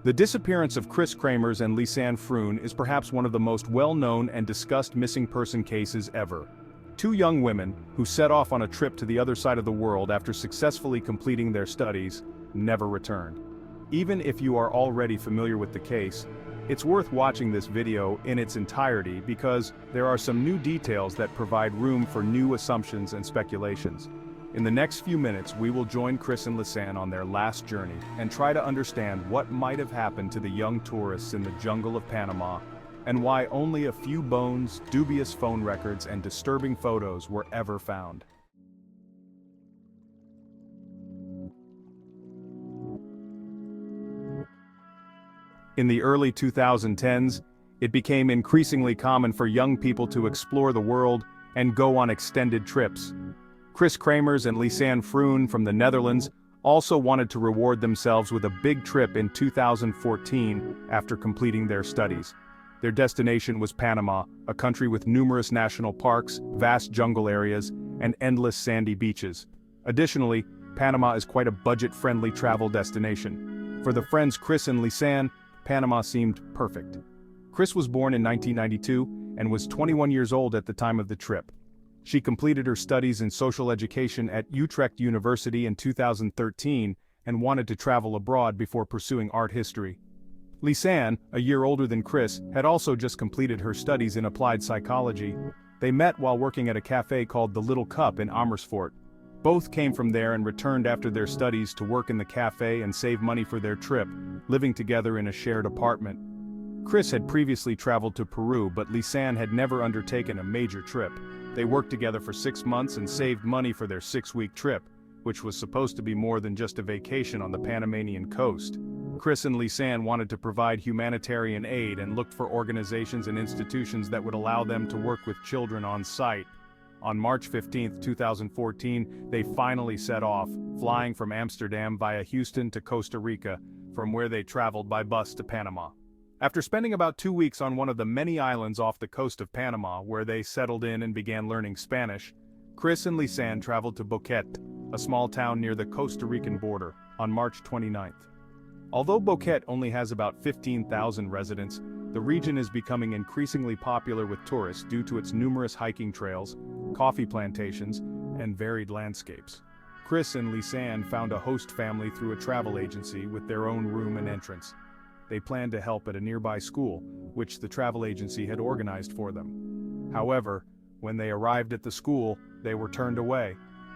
The disappearance of Kris Kremers and Lisanne Froon is perhaps one of the most well-known and discussed missing person cases ever. Two young women, who set off on a trip to the other side of the world after successfully completing their studies, never returned. Even if you are already familiar with the case, it's worth watching this video in its entirety because there are some new details that provide room for new assumptions and speculations. In the next few minutes, we will join Kris and Lisanne on their last journey and try to understand what might have happened to the young tourists in the jungle of Panama, and why only a few bones, dubious phone records, and disturbing photos were ever found. In the early 2010s, it became increasingly common for young people to explore the world and go on extended trips. Kris Kremers and Lisanne Froon from the Netherlands also wanted to reward themselves with a big trip in 2014 after completing their studies. Their destination was Panama, a country with numerous national parks, vast jungle areas, and endless sandy beaches. Additionally, Panama is quite a budget-friendly travel destination. For the friends Kris and Lisanne, Panama seemed perfect. Kris was born in 1992 and was 21 years old at the time of the trip. She completed her studies in social education at Utrecht University in 2013 and wanted to travel abroad before pursuing art history. Lisanne, a year older than Kris, had also just completed her studies in applied psychology. They met while working at a cafe called The Little Cup in Amersfoort. Both came from there and returned after their studies to work in the cafe and save money for their trip, living together in a shared apartment. Kris had previously traveled to Peru, but Lisanne had never undertaken a major trip. They worked together for 6 months and saved money for their 6-week trip, which was supposed to be more than just a vacation on the Panamanian coast. Kris and Lisanne wanted to provide humanitarian aid and looked for organizations and institutions that would allow them to work with children on site. On March 15, 2014, they finally set off, flying from Amsterdam via Houston to Costa Rica, from where they traveled by bus to Panama. After spending about 2 weeks on one of the many islands off the coast of Panama where they settled in and began learning Spanish, Kris and Lisanne traveled to Boquete, a small town near the Costa Rican border, on March 29th. Although Boquete only has about 15,000 residents, the region is becoming increasingly popular with tourists due to its numerous hiking trails, coffee plantations, and varied landscapes. Kris and Lisanne found a host family through a travel agency with their own room and entrance. They planned to help at a nearby school, which the travel agency had organized for them. However, when they arrived at the school, they were turned away.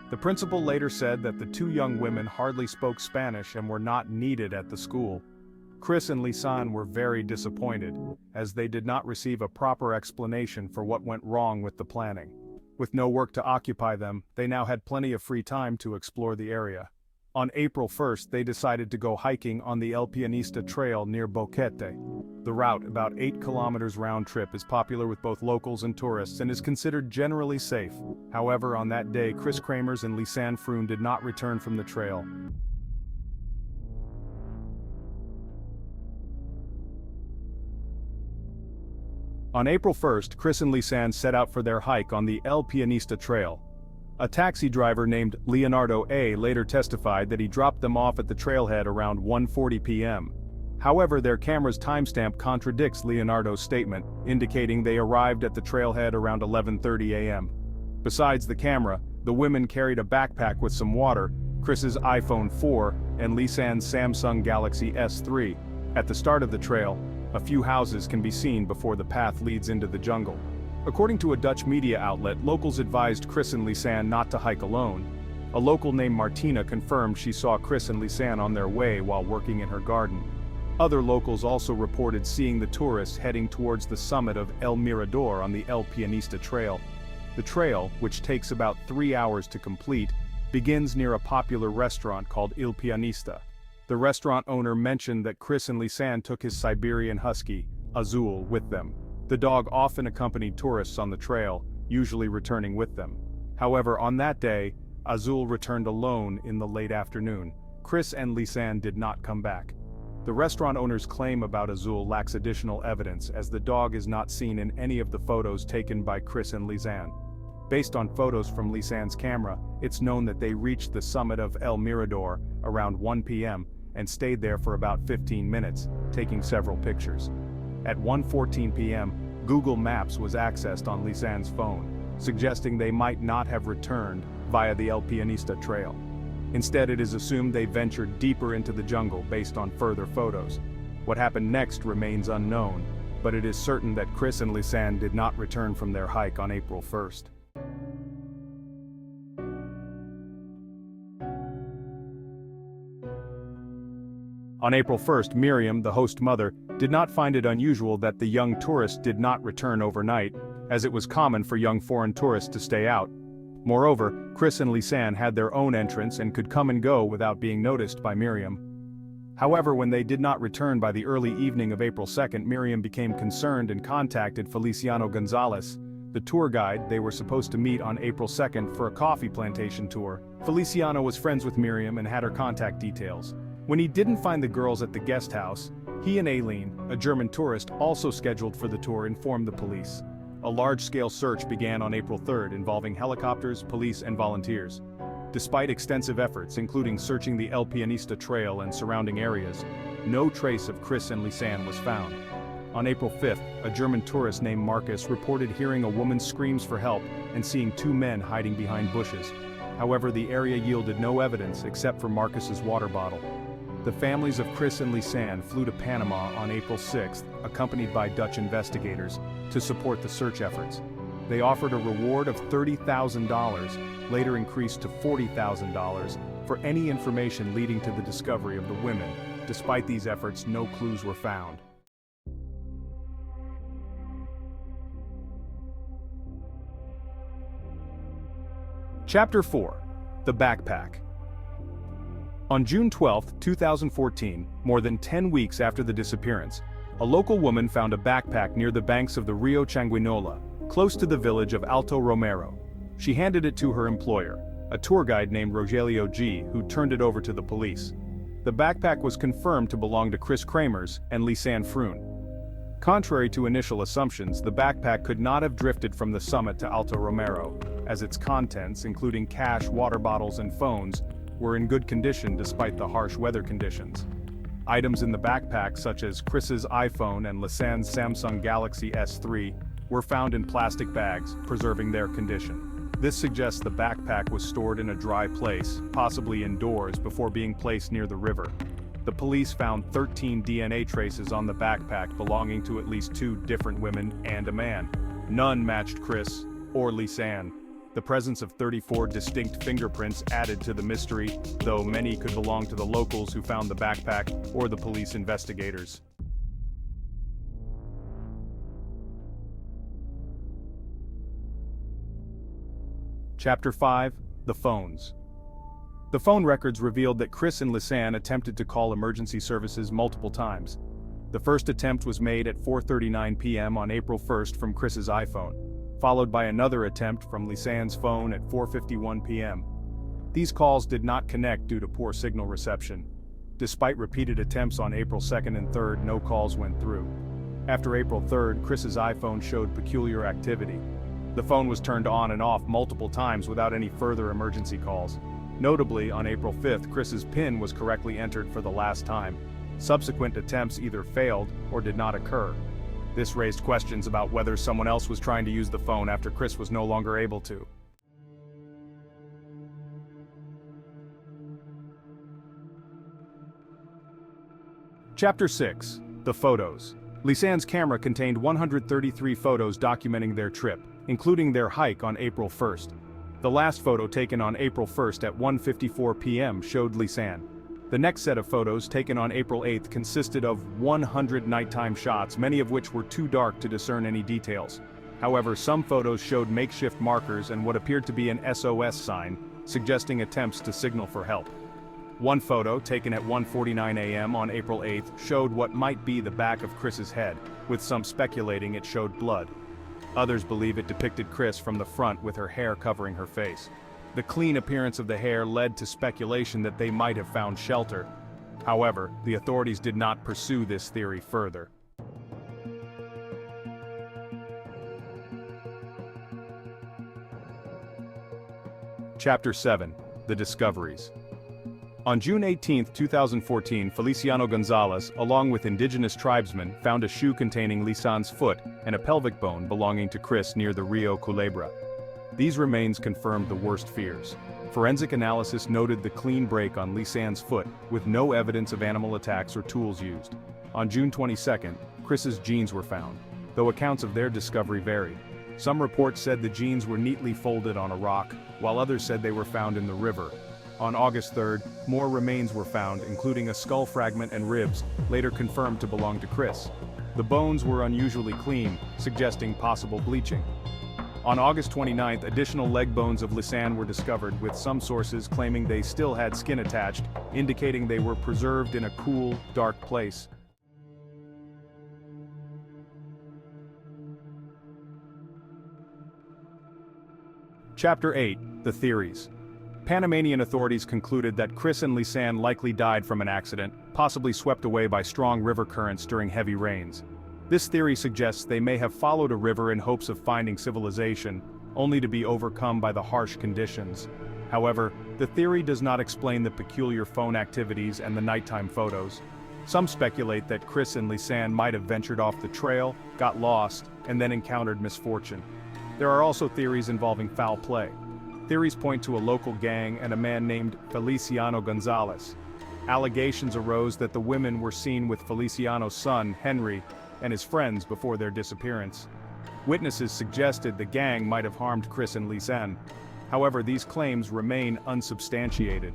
The principal later said that the two young women hardly spoke Spanish and were not needed at the school. Kris and Lisanne were very disappointed, as they did not receive a proper explanation for what went wrong with the planning. With no work to occupy them, they now had plenty of free time to explore the area. On April 1st, they decided to go hiking on the Pianista trail near Boquete. The route, about 8 kilometers round trip, is popular with both locals and tourists and is considered generally safe. However, on that day, Kris Kremers and Lisanne Froon did not return from the trail. On April 1st, Kris and Lisanne set out for their hike on the Pianista trail. A taxi driver named Leonardo A. later testified that he dropped them off at the trailhead around 1:40 p.m. However, their camera's timestamp contradicts Leonardo's statement, indicating they arrived at the trailhead around 11:30 a.m. Besides the camera, the women carried a backpack with some water, Kris's iPhone 4, and Lisanne's Samsung Galaxy S3. At the start of the trail, a few houses can be seen before the path leads into the jungle. According to a Dutch media outlet, locals advised Kris and Lisanne not to hike alone. A local named Martina confirmed she saw Kris and Lisanne on their way while working in her garden. Other locals also reported seeing the tourists heading towards the summit of El Mirador on the Pianista trail. The trail, which takes about 3 hours to complete, begins near a popular restaurant called Il Pianista. The restaurant owner mentioned that Kris and Lisanne took his Siberian husky, Azul, with them. The dog often accompanied tourists on the trail, usually returning with them. However, on that day, Azul returned alone in the late afternoon. Kris and Lisanne did not come back. The restaurant owner's claim about Azul lacks additional evidence, as the dog is not seen in any of the photos taken by Kris and Lisanne. Based on photos from Lisanne's camera, it's known that they reached the summit of El Mirador around 1 p.m. and stayed there for about 15 minutes, taking several pictures. At 1:14 p.m., Google Maps was accessed on Lisanne's phone, suggesting they might not have returned via the El Pianista trail. Instead, it is assumed they ventured deeper into the jungle based on further photos. What happened next remains unknown, but it is certain that Kris and Lisanne did not return from their hike on April 1st. On April 1st, Miriam, the host mother, did not find it unusual that the young tourist did not return overnight, as it was common for young foreign tourists to stay out. Moreover, Kris and Lisanne had their own entrance and could come and go without being noticed by Miriam. However, when they did not return by the early evening of April 2nd, Miriam became concerned and contacted Feliciano Gonzalez, the tour guide they were supposed to meet on April 2nd for a coffee plantation tour. Feliciano was friends with Miriam and had her contact details. When he didn't find the girls at the guest house, he and Aileen, a German tourist also scheduled for the tour, informed the police. A large-scale search began on April 3rd involving helicopters, police, and volunteers. Despite extensive efforts, including searching the El Pianista trail and surrounding areas, no trace of Kris and Lisanne was found. On April 5th, a German tourist named Marcus reported hearing a woman's screams for help and seeing two men hiding behind bushes. However, the area yielded no evidence except for Marcus's water bottle. The families of Kris and Lisanne flew to Panama on April 6th, accompanied by Dutch investigators, to support the search efforts. They offered a reward of $30,000, later increased to $40,000, for any information leading to the discovery of the women. Despite these efforts, no clues were found. Chapter 4. The Backpack. On June 12, 2014, more than 10 weeks after the disappearance, a local woman found a backpack near the banks of the Rio Changuinola, close to the village of Alto Romero. She handed it to her employer, a tour guide named Rogelio G., who turned it over to the police. The backpack was confirmed to belong to Kris Kremers and Lisanne Froon. Contrary to initial assumptions, the backpack could not have drifted from the summit to Alto Romero, as its contents, including cash, water bottles, and phones, were in good condition despite the harsh weather conditions. Items in the backpack, such as Kris's iPhone and Lisanne's Samsung Galaxy S3, were found in plastic bags, preserving their condition. This suggests the backpack was stored in a dry place, possibly indoors, before being placed near the river. The police found 13 DNA traces on the backpack belonging to at least 2 different women and a man. None matched Kris or Lisanne. The presence of 34 distinct fingerprints added to the mystery, though many could belong to the locals who found the backpack or the police investigators. Chapter 5. The Phones. The phone records revealed that Kris and Lisanne attempted to call emergency services multiple times. The first attempt was made at 4:39 p.m. on April 1st from Kris's iPhone, followed by another attempt from Lisanne's phone at 4:51 p.m. These calls did not connect due to poor signal reception. Despite repeated attempts on April 2nd and 3rd, no calls went through. After April 3rd, Kris's iPhone showed peculiar activity. The phone was turned on and off multiple times without any further emergency calls. Notably, on April 5th, Kris's PIN was correctly entered for the last time. Subsequent attempts either failed or did not occur. This raised questions about whether someone else was trying to use the phone after Kris was no longer able to. Chapter 6. The Photos. Lisanne's camera contained 133 photos documenting their trip, including their hike on April 1st. The last photo taken on April 1st at 1:54 p.m. showed Lisanne. The next set of photos taken on April 8th consisted of 100 nighttime shots, many of which were too dark to discern any details. However, some photos showed makeshift markers and what appeared to be an SOS sign, suggesting attempts to signal for help. One photo, taken at 1:49 a.m. on April 8th, showed what might be the back of Kris's head, with some speculating it showed blood. Others believe it depicted Kris from the front with her hair covering her face. The clean appearance of the hair led to speculation that they might have found shelter. However, the authorities did not pursue this theory further. Chapter 7. The Discoveries. On June 18, 2014, Feliciano Gonzalez, along with indigenous tribesmen, found a shoe containing Lisanne's foot and a pelvic bone belonging to Kris near the Rio Culebra. These remains confirmed the worst fears. Forensic analysis noted the clean break on Lisanne's foot, with no evidence of animal attacks or tools used. On June 22, Kris's jeans were found, though accounts of their discovery varied. Some reports said the jeans were neatly folded on a rock, while others said they were found in the river. On August 3, more remains were found, including a skull fragment and ribs, later confirmed to belong to Kris. The bones were unusually clean, suggesting possible bleaching. On August 29, additional leg bones of Lisanne were discovered, with some sources claiming they still had skin attached, indicating they were preserved in a cool, dark place. Chapter 8: The Theories. Panamanian authorities concluded that Kris and Lisanne likely died from an accident, possibly swept away by strong river currents during heavy rains. This theory suggests they may have followed a river in hopes of finding civilization, only to be overcome by the harsh conditions. However, the theory does not explain the peculiar phone activities and the nighttime photos. Some speculate that Kris and Lisanne might have ventured off the trail, got lost, and then encountered misfortune. There are also theories involving foul play. Theories point to a local gang and a man named Feliciano Gonzalez. Allegations arose that the women were seen with Feliciano's son, Henry, and his friends before their disappearance. Witnesses suggested the gang might have harmed Kris and Lisanne. However, these claims remain unsubstantiated.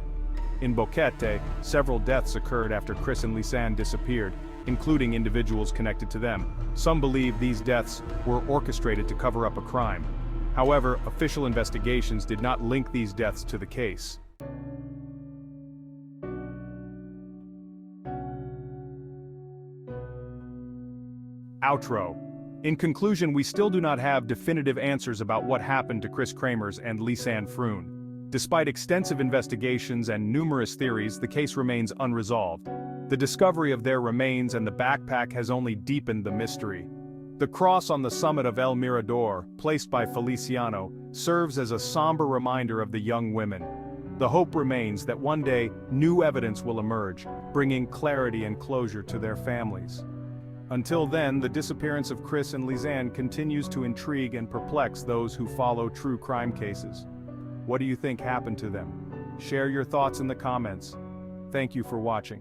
In Boquete, several deaths occurred after Kris and Lisanne disappeared, including individuals connected to them. Some believe these deaths were orchestrated to cover up a crime. However, official investigations did not link these deaths to the case. Outro. In conclusion, we still do not have definitive answers about what happened to Kris Kremers and Lisanne Froon. Despite extensive investigations and numerous theories, the case remains unresolved. The discovery of their remains and the backpack has only deepened the mystery. The cross on the summit of El Mirador, placed by Feliciano, serves as a somber reminder of the young women. The hope remains that one day, new evidence will emerge, bringing clarity and closure to their families. Until then, the disappearance of Kris and Lisanne continues to intrigue and perplex those who follow true crime cases. What do you think happened to them? Share your thoughts in the comments. Thank you for watching.